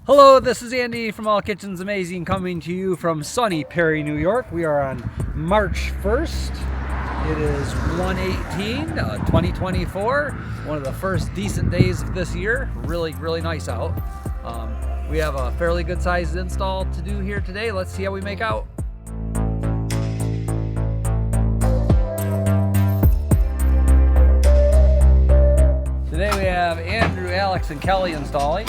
Hello, this is Andy from All Kitchens Amazing coming to you from sunny Perry, New York. We are on March 1st. It is 1/18/2024, one of the first decent days of this year. Really nice out. We have a fairly good sized install to do here today. Let's see how we make out. Today we have Andrew, Alex, and Kelly installing.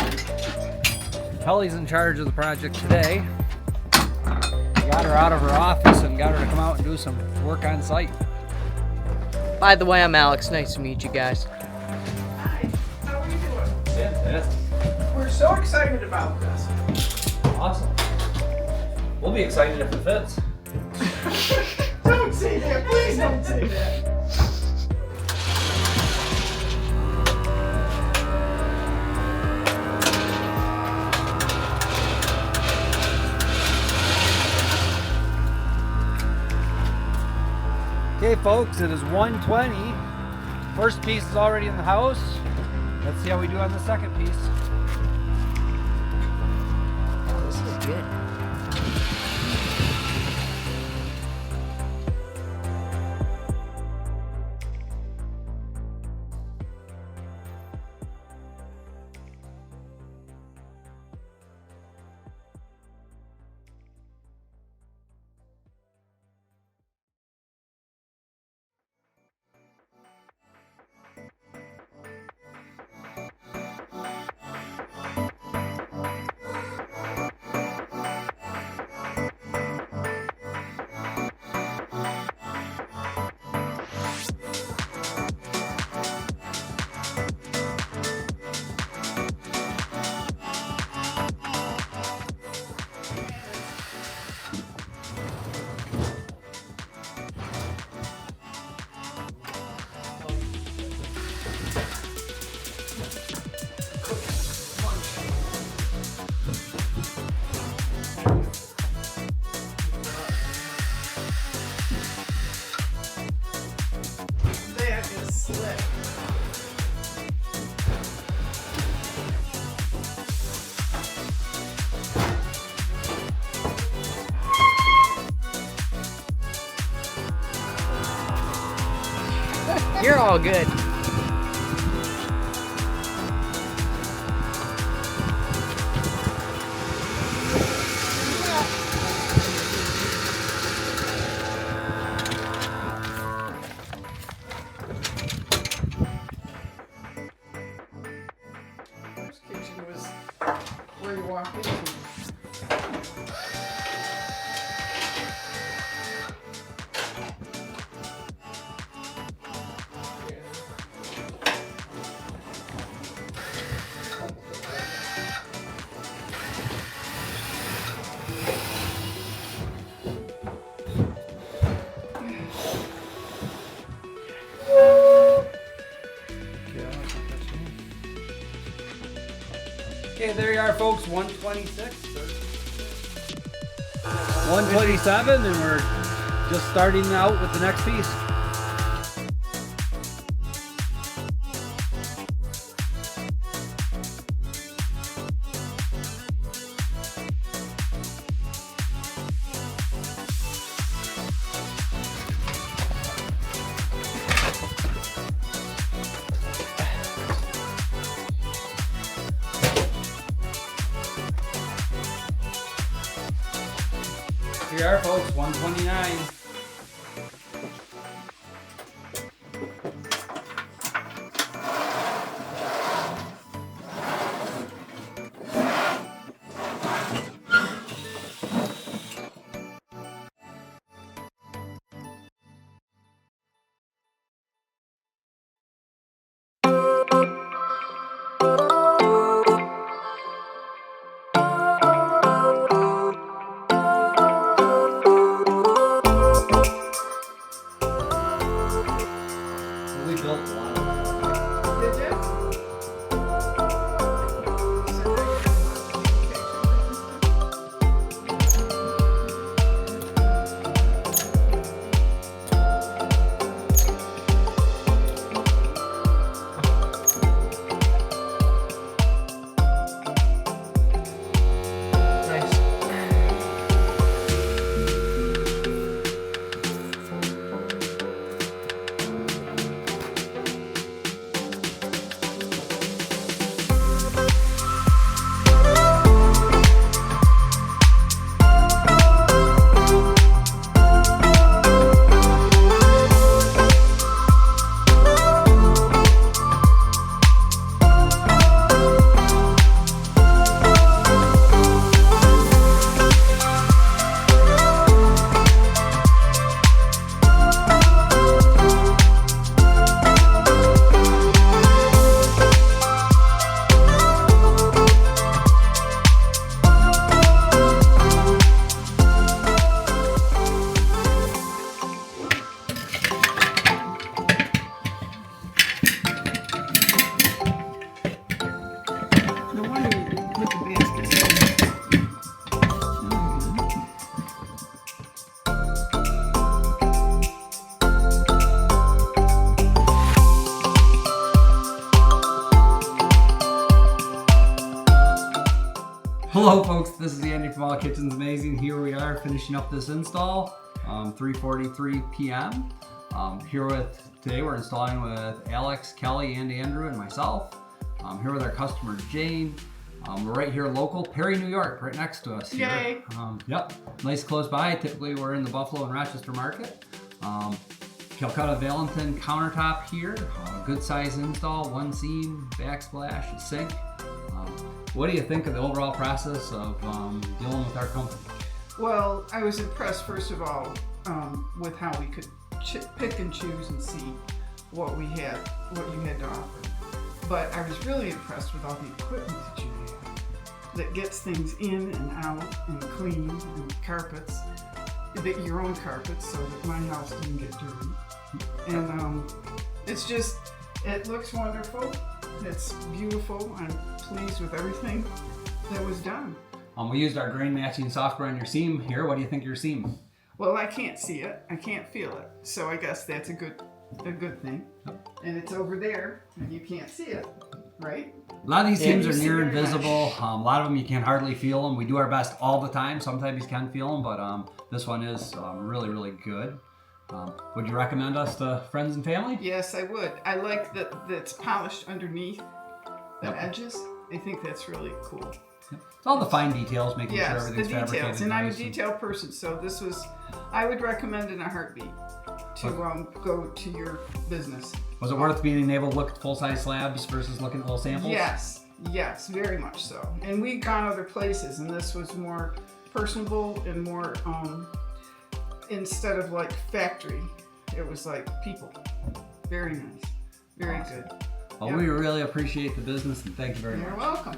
Kelly's in charge of the project today. Got her out of her office and got her to come out and do some work on site. By the way, I'm Alex. Nice to meet you guys. Hi, how are you doing? Fantastic. We're so excited about this. Awesome. We'll be excited if it fits. Don't say that, please don't say that. Okay folks, it is 1:20. First piece is already in the house. Let's see how we do on the second piece. This is good. That is slick. You're all good. First kitchen was where you walk into. Okay, there you are folks, 126. 127, and we're just starting out with the next piece. Here you are folks, 129. Hello folks, this is Andy from All Kitchens Amazing. Here we are finishing up this install, 3:43 p.m. Today we're installing with Alex, Kelly, and Andrew, and myself. Here with our customer Jane. We're right here local, Perry, New York, right next to us here. Yay! Yep, nice close by. Typically we're in the Buffalo and Rochester market. Calcutta Valentin countertop here, good size install, one seam, backsplash, a sink. What do you think of the overall process of dealing with our company? Well, I was impressed, first of all, with how we could pick and choose and see what you had to offer. But I was really impressed with all the equipment that you have that gets things in and out and clean, and carpets, your own carpets, so that my house didn't get dirty. And it looks wonderful. It's beautiful. I'm pleased with everything that was done. We used our grain matching software on your seam here. What do you think of your seam? Well, I can't see it. I can't feel it. So I guess that's a good thing. Yep. And it's over there, and you can't see it, right? A lot of these seams you are see near very much. invisible. A lot of them you can hardly feel them. We do our best all the time. Sometimes you can feel them, but this one is really, really good. Would you recommend us to friends and family? Yes, I would. I like that it's polished underneath the Yep. edges. I think that's really cool. It's all the fine details, making sure Yes, the everything's details. fabricated And I'm a nice. detail person, so I would recommend in a heartbeat to go to your business. Was it worth being able to look at full-size slabs versus looking at little samples? Yes, very much so. And we've gone other places, and this was more personable and more, instead of like factory, it was like people. Very nice. Very Awesome. good. Well, Yep. we really appreciate the business, and thank you very much. You're welcome.